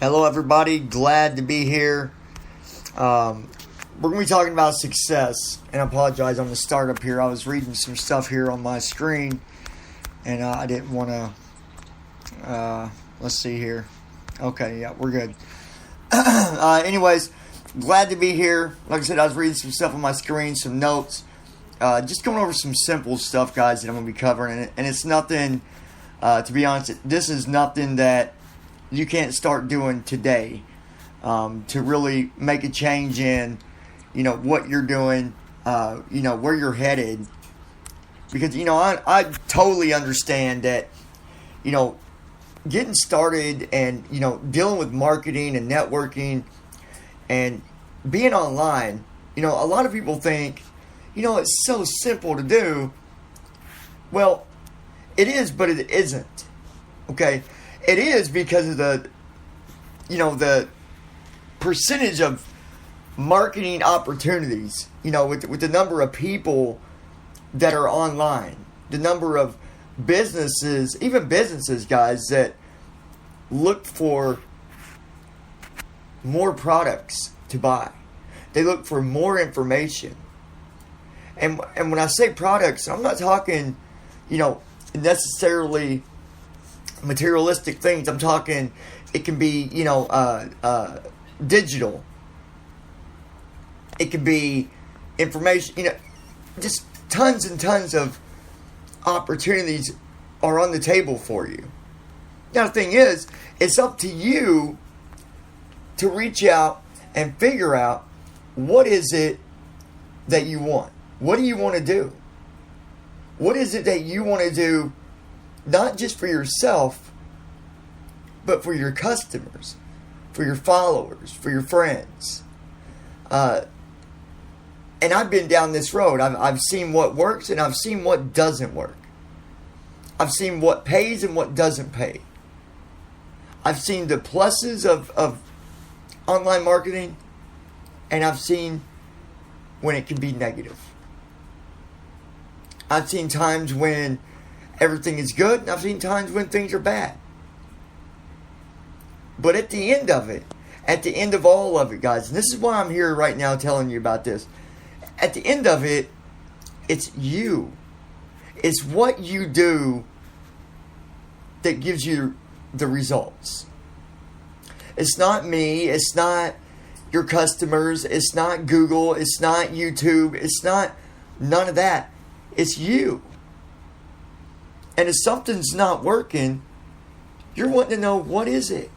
Hello, everybody. Glad to be here. We're going to be talking about success. And I apologize on the startup here. I was reading some stuff here on my screen. And I didn't want to... let's see here. Okay, yeah, we're good. Anyways, glad to be here. Like I said, I was reading some stuff on my screen, some notes. Just going over some simple stuff, guys, that I'm going to be covering. And it's nothing, to be honest, this is nothing that you can't start doing today to really make a change in, what you're doing, where you're headed. Because, I totally understand that, getting started and, dealing with marketing and networking and being online, a lot of people think, it's so simple to do. Well, it is, but it isn't. Okay? It is because of the percentage of marketing opportunities, with the number of people that are online, the number of businesses, even businesses, guys, that look for more products to buy. They look for more information. And when I say products, I'm not talking, necessarily materialistic things. I'm talking, it can be, digital. It can be information, just tons and tons of opportunities are on the table for you. Now, the thing is, it's up to you to reach out and figure out what is it that you want. What do you want to do? What is it that you want to do, not just for yourself, but for your customers, for your followers, for your friends? And I've been down this road. I've seen what works and I've seen what doesn't work. I've seen what pays and what doesn't pay. I've seen the pluses of online marketing, and I've seen when it can be negative. I've seen times when everything is good, and I've seen times when things are bad. But at the end of it, at the end of all of it, guys, and this is why I'm here right now telling you about this. At the end of it, it's you. It's what you do that gives you the results. It's not me. It's not your customers. It's not Google. It's not YouTube. It's not none of that. It's you. And if something's not working, you're wanting to know, what is it?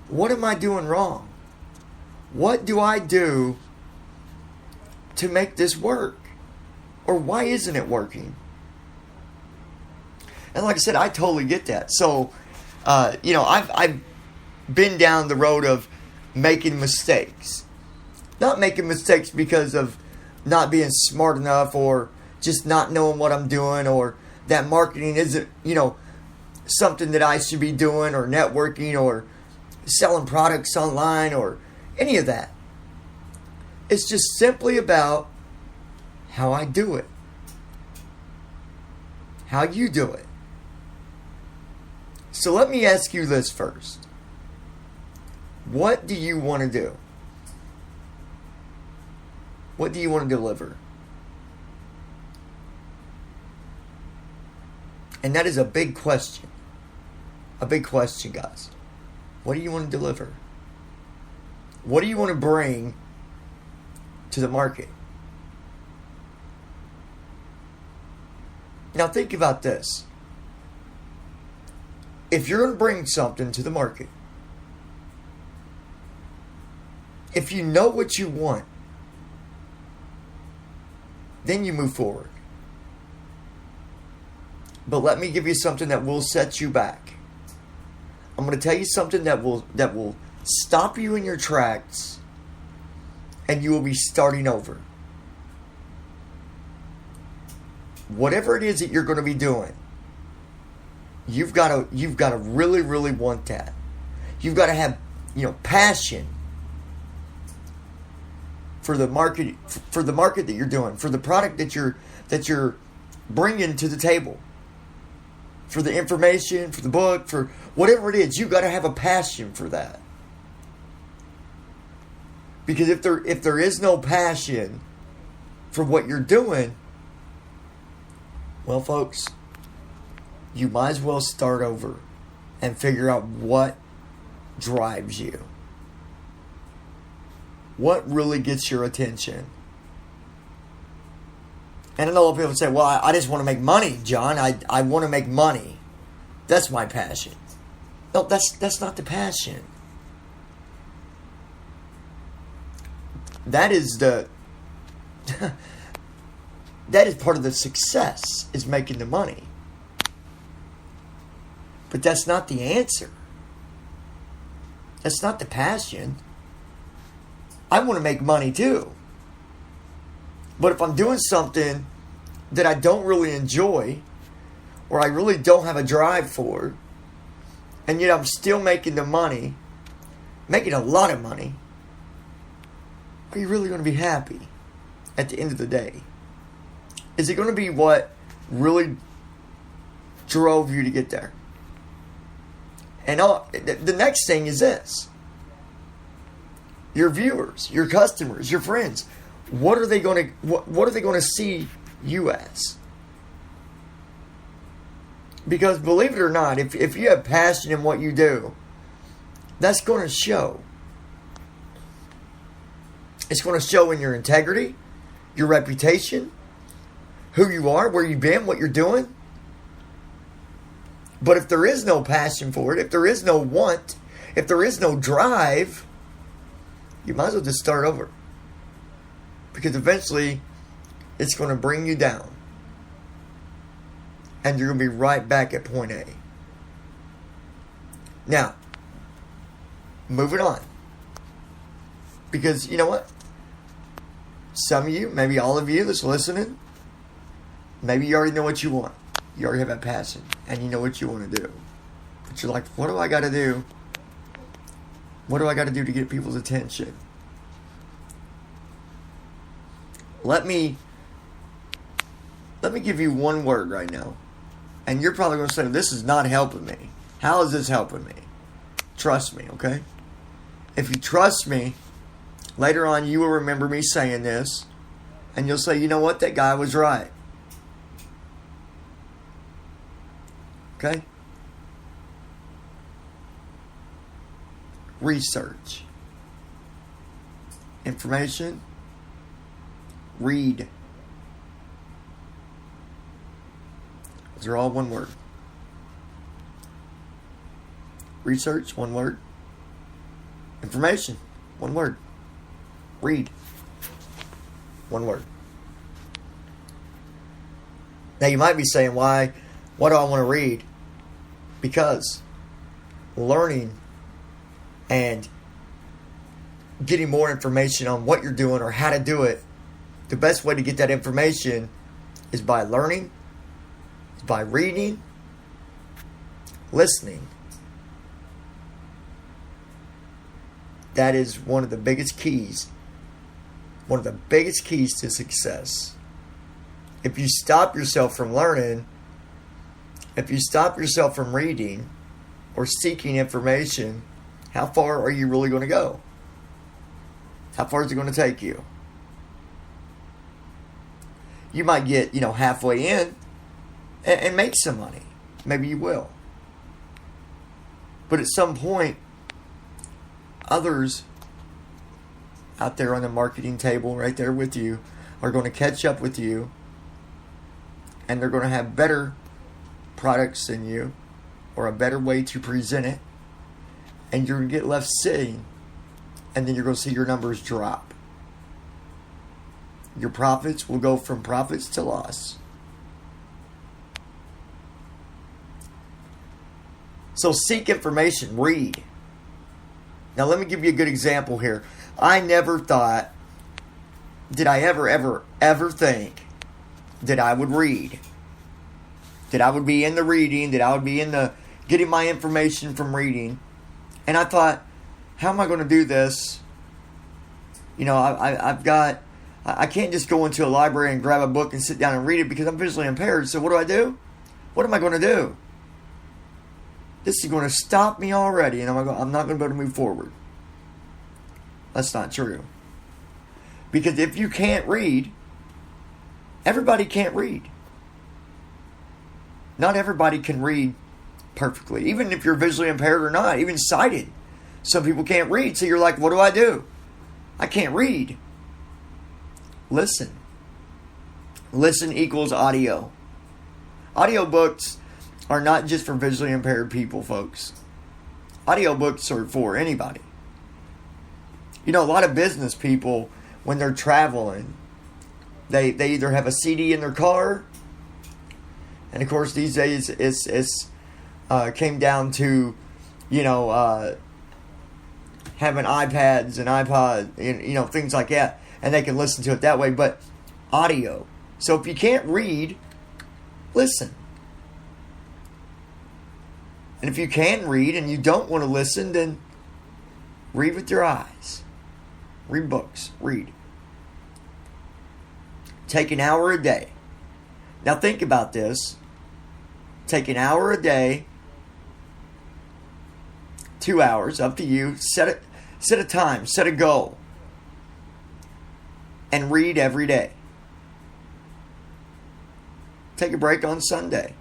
What am I doing wrong? What do I do to make this work? Or why isn't it working? And like I said, I totally get that. So, I've been down the road of making mistakes. Not making mistakes because of not being smart enough or just not knowing what I'm doing, or that marketing isn't, something that I should be doing, or networking, or selling products online, or any of that. It's just simply about how I do it. How you do it. So let me ask you this first. What do you want to do? What do you want to deliver? And that is a big question. A big question, guys. What do you want to deliver? What do you want to bring to the market? Now think about this. If you're going to bring something to the market, if you know what you want, then you move forward. But let me give you something that will set you back. I'm going to tell you something that will stop you in your tracks, and you will be starting over. Whatever it is that you're going to be doing, you've got to really, really want that. You've got to have, passion for the market that you're doing, for the product that you're bringing to the table, for the information, for the book, for whatever it is. You got to have a passion for that. Because if there is no passion for what you're doing, well, folks, you might as well start over and figure out what drives you. What really gets your attention? And I know a lot of people say, well, I just want to make money, John. I want to make money. That's my passion. No, that's not the passion. That is that is part of the success, is making the money. But that's not the answer. That's not the passion. I want to make money too. But if I'm doing something that I don't really enjoy, or I really don't have a drive for, and yet I'm still making the money, making a lot of money, are you really going to be happy at the end of the day? Is it going to be what really drove you to get there? And the next thing is this. Your viewers, your customers, your friends, what are they going to see you as? Because believe it or not, if you have passion in what you do, that's going to show. It's going to show in your integrity, your reputation, who you are, where you've been, what you're doing. But if there is no passion for it, if there is no want, if there is no drive, you might as well just start over. Because eventually, it's going to bring you down. And you're going to be right back at point A. Now, moving on. Because you know what? Some of you, maybe all of you that's listening, maybe you already know what you want. You already have that passion. And you know what you want to do. But you're like, what do I got to do? What do I got to do to get people's attention? Let me give you one word right now. And you're probably going to say, this is not helping me. How is this helping me? Trust me, okay? If you trust me, later on you will remember me saying this. And you'll say, you know what? That guy was right. Okay? Research. Information. Read. Those are all one word. Research, one word. Information, one word. Read, one word. Now you might be saying, why do I want to read? Because learning and getting more information on what you're doing or how to do it, the best way to get that information is by learning, is by reading, listening. That is one of the biggest keys. One of the biggest keys to success. If you stop yourself from learning, if you stop yourself from reading or seeking information, how far are you really going to go? How far is it going to take you? You might get, halfway in and make some money. Maybe you will. But at some point, others out there on the marketing table right there with you are going to catch up with you, and they're going to have better products than you or a better way to present it, and you're going to get left sitting, and then you're going to see your numbers drop. Your profits will go from profits to loss. So seek information, read. Now let me give you a good example here. I never thought, did I ever think that I would read? That I would be in the reading, that I would be in the getting my information from reading. And I thought, how am I going to do this? I can't just go into a library and grab a book and sit down and read it because I'm visually impaired. So what do? What am I going to do? This is going to stop me already, and I'm not going to be able to move forward. That's not true. Because if you can't read, everybody can't read. Not everybody can read perfectly. Even if you're visually impaired or not, even sighted. Some people can't read. So you're like, what do? I can't read. Listen. Listen equals audio. Audiobooks are not just for visually impaired people, folks. Audiobooks are for anybody. You know, a lot of business people, when they're traveling, they either have a CD in their car, and of course these days it's came down to, having iPads and iPods, and, things like that, and they can listen to it that way, but audio. So if you can't read, listen. And if you can read and you don't want to listen, then read with your eyes. Read books. Read. Take an hour a day. Now think about this. Take an hour a day, 2 hours, up to you. Set a time, set a goal, and read every day. Take a break on Sunday.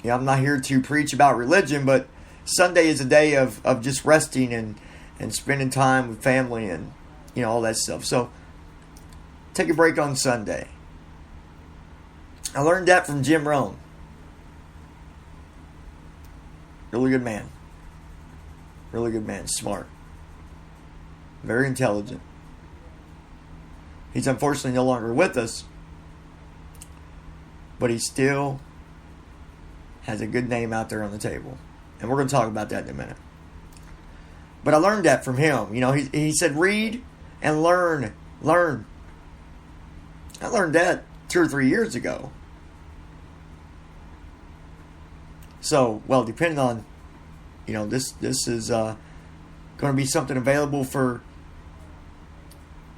Yeah, I'm not here to preach about religion, but Sunday is a day of just resting and spending time with family and, all that stuff. So, take a break on Sunday. I learned that from Jim Rohn. Really good man. Really good man. Smart. Very intelligent. He's unfortunately no longer with us, but he still has a good name out there on the table. And we're going to talk about that in a minute. But I learned that from him. He said, read and learn. Learn. I learned that 2 or 3 years ago. So, well, depending on, this is going to be something available for,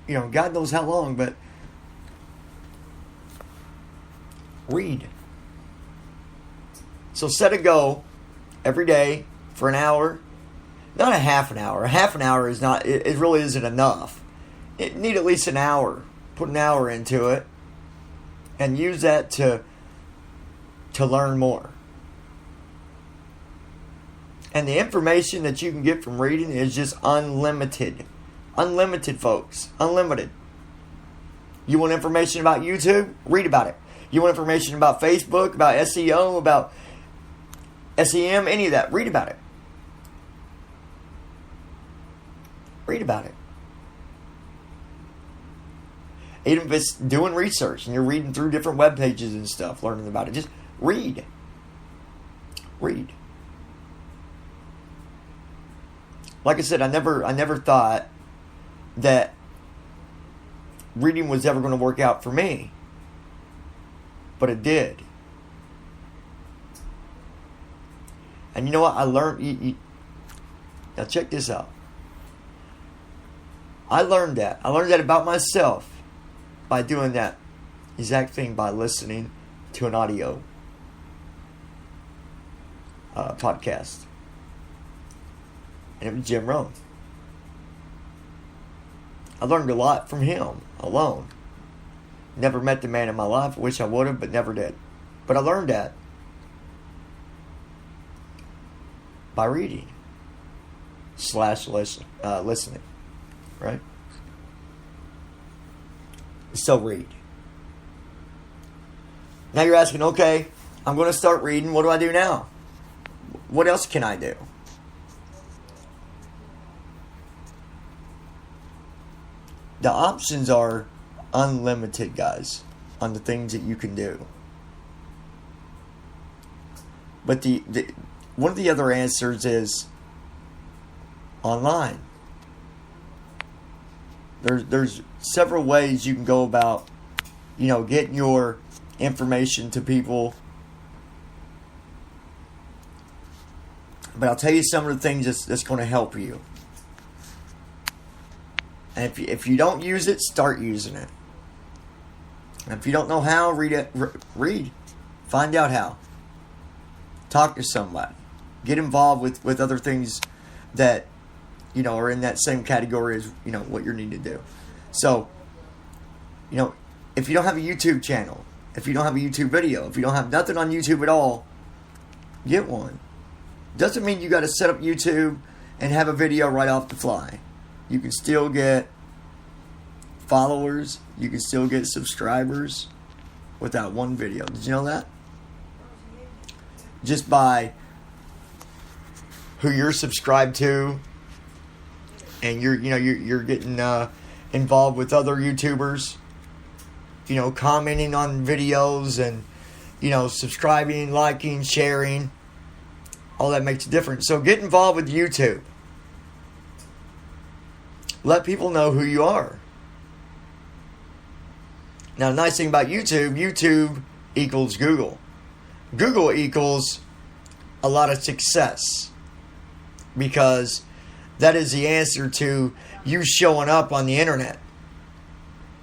God knows how long, but read. So set a goal every day for an hour. Not a half an hour. A half an hour is not, it really isn't enough. It need at least an hour. Put an hour into it. And use that to learn more. And the information that you can get from reading is just unlimited. Unlimited, folks. Unlimited. You want information about YouTube? Read about it. You want information about Facebook, about SEO, about SEM, any of that? Read about it. Read about it. Even if it's doing research and you're reading through different web pages and stuff, learning about it, just read. Read. Like I said, I never thought that reading was ever going to work out for me. But it did. And you know what? I learned... now check this out. I learned that. I learned that about myself by doing that exact thing, by listening to an audio podcast. And it was Jim Rohn. I learned a lot from him alone. Never met the man in my life. Wish I would have, but never did. But I learned that by reading / listening. Right? So read. Now you're asking, okay, I'm going to start reading. What do I do now? What else can I do? The options are unlimited, guys, on the things that you can do. But the one of the other answers is online. There's several ways you can go about, getting your information to people. But I'll tell you some of the things that's going to help you. And if you don't use it, start using it. And if you don't know how, read it. Read. Find out how. Talk to somebody. Get involved with other things that are in that same category as, what you're needing to do. So, if you don't have a YouTube channel, if you don't have a YouTube video, if you don't have nothing on YouTube at all, get one. Doesn't mean you got to set up YouTube and have a video right off the fly. You can still get followers. You can still get subscribers without one video. Did you know that? Just by who you're subscribed to, and you're getting involved with other YouTubers, commenting on videos and subscribing, liking, sharing. All that makes a difference. So get involved with YouTube. Let people know who you are. Now, the nice thing about YouTube equals Google. Google equals a lot of success, because that is the answer to you showing up on the internet.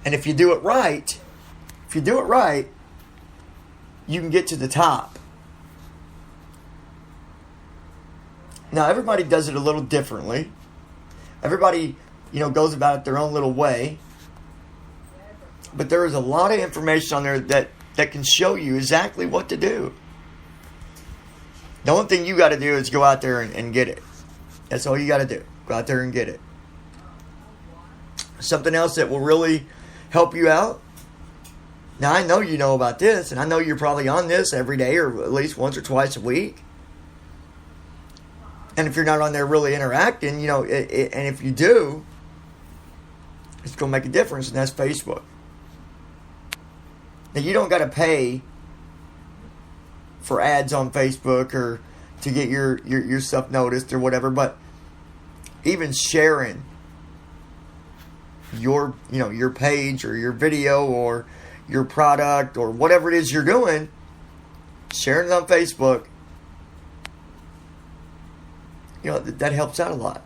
And if you do it right, you can get to the top. Now, everybody does it a little differently. Everybody, goes about it their own little way. But there is a lot of information on there that can show you exactly what to do. The only thing you got to do is go out there and get it. That's all you got to do. Go out there and get it. Something else that will really help you out. Now, I know you know about this, and I know you're probably on this every day or at least once or twice a week. And if you're not on there really interacting, and if you do, it's going to make a difference, and that's Facebook. Now, you don't got to pay for ads on Facebook or to get your stuff noticed or whatever, but even sharing your page or your video or your product or whatever it is you're doing, sharing it on Facebook, that helps out a lot.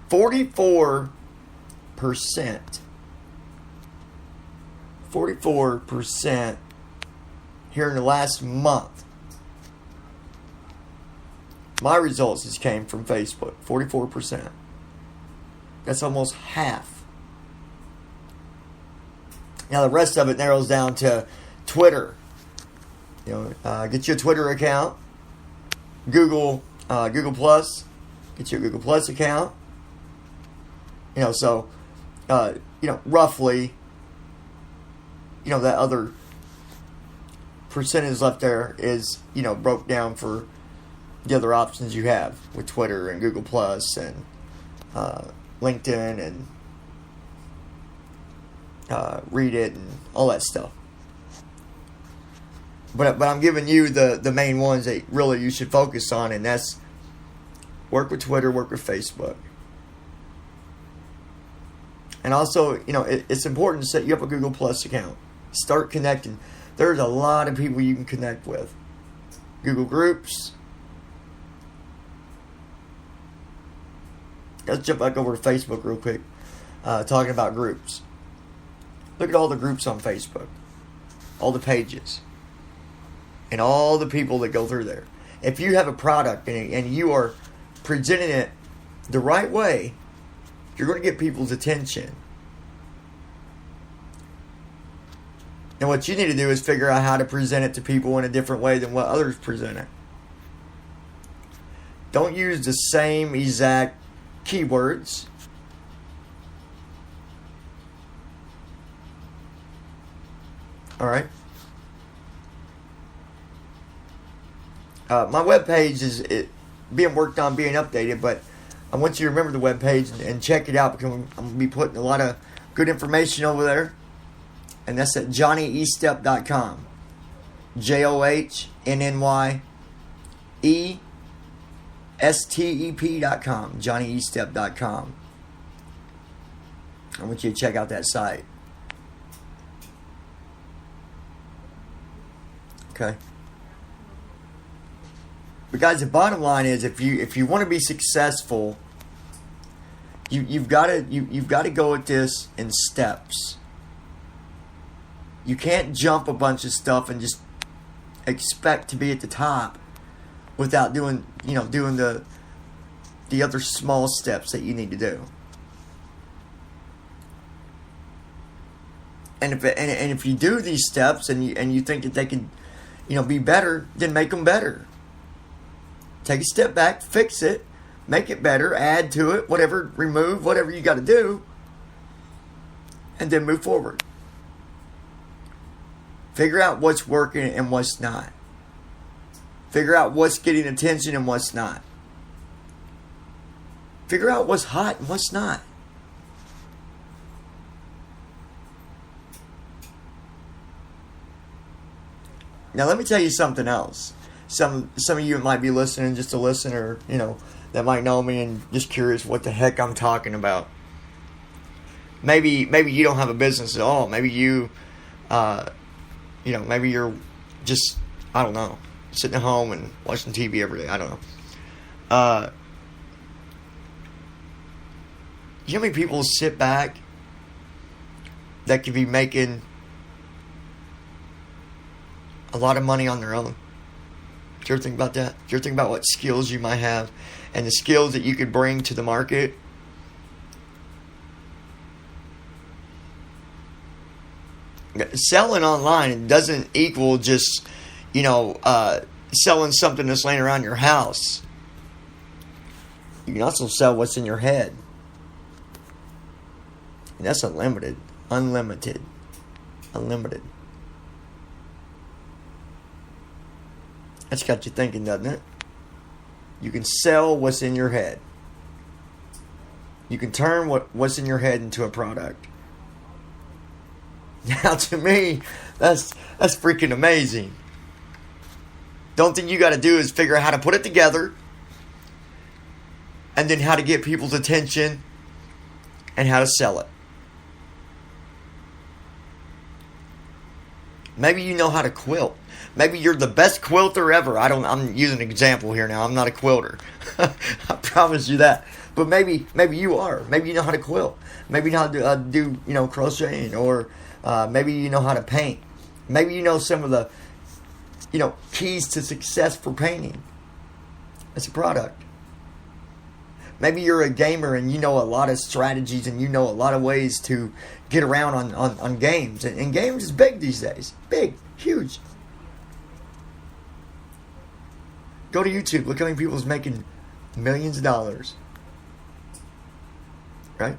44% here in the last month. My results just came from Facebook. 44%. That's almost half. Now the rest of it narrows down to Twitter. Get you a Twitter account. Google Plus. Get you a Google Plus account. Roughly, that other percentage left there is, broke down for the other options you have with Twitter and Google Plus and LinkedIn and Read It and all that stuff. But I'm giving you the main ones that really you should focus on, and that's work with Twitter, work with Facebook. And also, it's important to set you up a Google Plus account. Start connecting. There's a lot of people you can connect with. Google Groups. Let's jump back over to Facebook real quick. Talking about groups. Look at all the groups on Facebook. All the pages. And all the people that go through there. If you have a product and you are presenting it the right way, you're going to get people's attention. And what you need to do is figure out how to present it to people in a different way than what others present it. Don't use the same exact keywords. All right. My webpage is being worked on, being updated, but I want you to remember the webpage and check it out, because I'm going to be putting a lot of good information over there. And that's at JohnnyEstep.com. JohnnyEstep.com. JohnnyEstep.com. I want you to check out that site. Okay. But guys, the bottom line is, if you want to be successful, you've got to go at this in steps. You can't jump a bunch of stuff and just expect to be at the top without doing the the other small steps that you need to do. And if you do these steps and you think that they can, be better, then make them better. Take a step back, fix it, make it better, add to it, whatever, remove whatever you got to do, and then move forward. Figure out what's working and what's not. Figure out what's getting attention and what's not. Figure out what's hot and what's not. Now let me tell you something else. Some of you might be listening, just a listener, that might know me and just curious what the heck I'm talking about. Maybe you don't have a business at all. Maybe you, maybe you're just, I don't know, sitting at home and watching TV every day. I don't know. You know how many people sit back that could be making a lot of money on their own? Do you ever think about that? Do you ever think about what skills you might have and the skills that you could bring to the market? Selling online doesn't equal just, selling something that's laying around your house. You can also sell what's in your head. And that's unlimited. That's got you thinking, doesn't it? You can sell what's in your head. You can turn what's in your head into a product. Now, to me, that's freaking amazing. The only thing you got to do is figure out how to put it together, and then how to get people's attention, and how to sell it. Maybe you know how to quilt. Maybe you're the best quilter ever. I'm using an example here now. I'm not a quilter. I promise you that. But maybe you are. Maybe you know how to quilt. Maybe you know how to do crocheting, or maybe you know how to paint. Maybe you know some of the keys to success for painting. It's a product. Maybe you're a gamer and you know a lot of strategies and you know a lot of ways to get around on games. And games is big these days. Big. Huge. Go to YouTube. Look how many people's making millions of dollars. Right?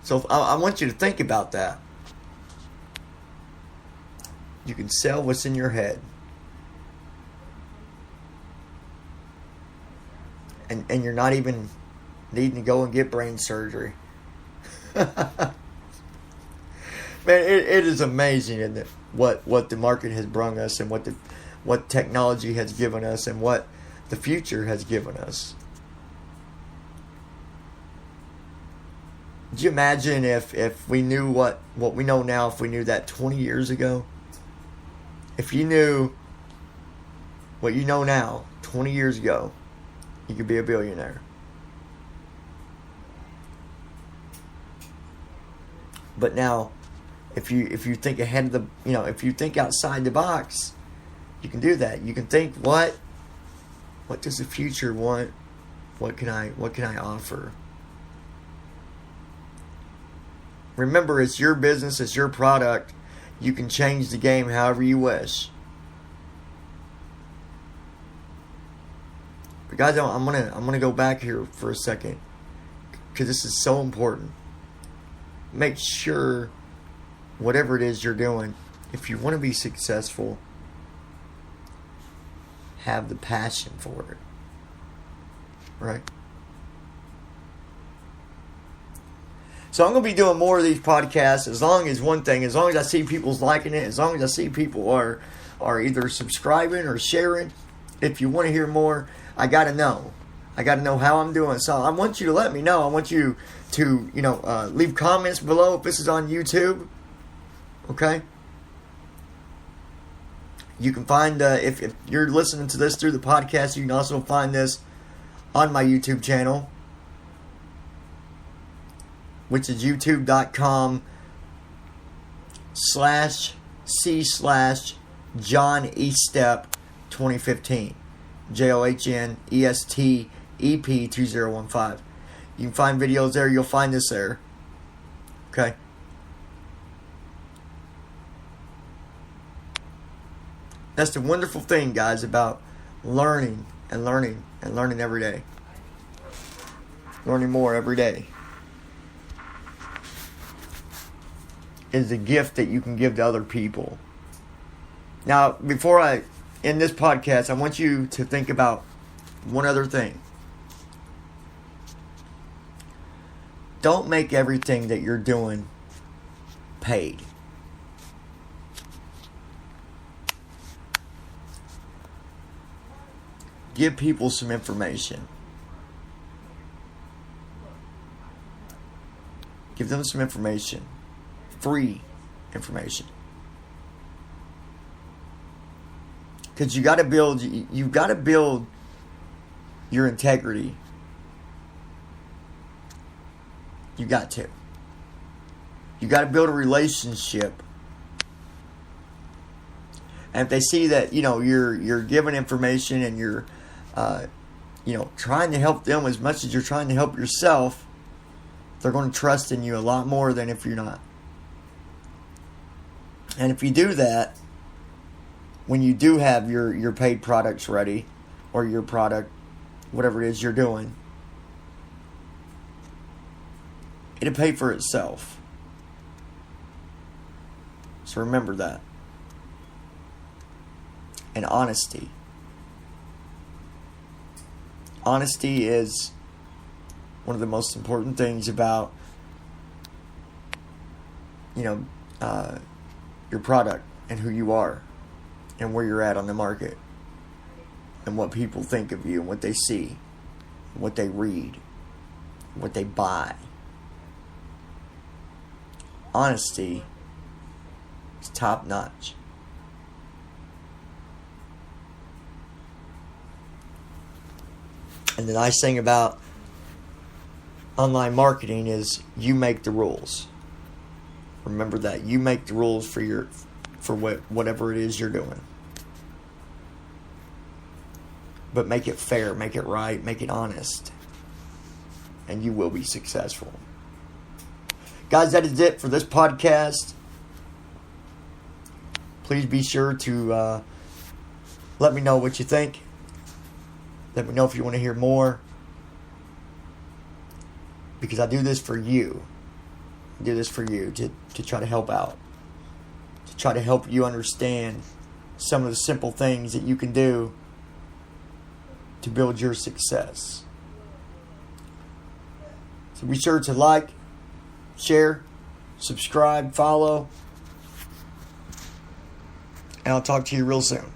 So I want you to think about that. You can sell what's in your head. And you're not even needing to go and get brain surgery. Man, it is amazing, isn't it? What the market has brung us, and what technology has given us, and what the future has given us. Could you imagine if we knew what we know now, if we knew that 20 years ago? If you knew what you know now 20 years ago, you could be a billionaire. But now, if you think ahead of the, if you think outside the box, you can do that. You can think, what does the future want? What can I offer? Remember, it's your business, it's your product. You can change the game however you wish. But guys, I'm gonna go back here for a second, because this is so important. Make sure whatever it is you're doing, if you want to be successful, have the passion for it. Right? So I'm going to be doing more of these podcasts as long as I see people's liking it, as long as I see people are either subscribing or sharing. If you want to hear more, I got to know. I got to know how I'm doing. So I want you to let me know. I want you to, leave comments below if this is on YouTube. Okay? You can find, if you're listening to this through the podcast, you can also find this on my YouTube channel, which is youtube.com/C/John Eastep 2015. JOHNESTEP2015. You can find videos there. You'll find this there. Okay. That's the wonderful thing, guys, about learning and learning and learning every day. Learning more every day is a gift that you can give to other people. Now, before I end this podcast, I want you to think about one other thing. Don't make everything that you're doing paid. Give people some information. Give them some information. Free information. Because you've got to build your integrity. You got to. You got to build a relationship. And if they see that, you're giving information and you're trying to help them as much as you're trying to help yourself, they're going to trust in you a lot more than if you're not. And if you do that, when you do have your paid products ready, or your product, whatever it is you're doing, it'll pay for itself. So remember that. And honesty. Honesty is one of the most important things about your product and who you are and where you're at on the market and what people think of you and what they see, what they read, what they buy. Honesty is top notch. And the nice thing about online marketing is you make the rules. Remember that. You make the rules for whatever it is you're doing. But make it fair, make it right, make it honest. And you will be successful. Guys, that is it for this podcast. Please be sure to let me know what you think. Let me know if you want to hear more. Because I do this for you. I do this for you to try to help out. To try to help you understand some of the simple things that you can do to build your success. So be sure to like, share, subscribe, follow. And I'll talk to you real soon.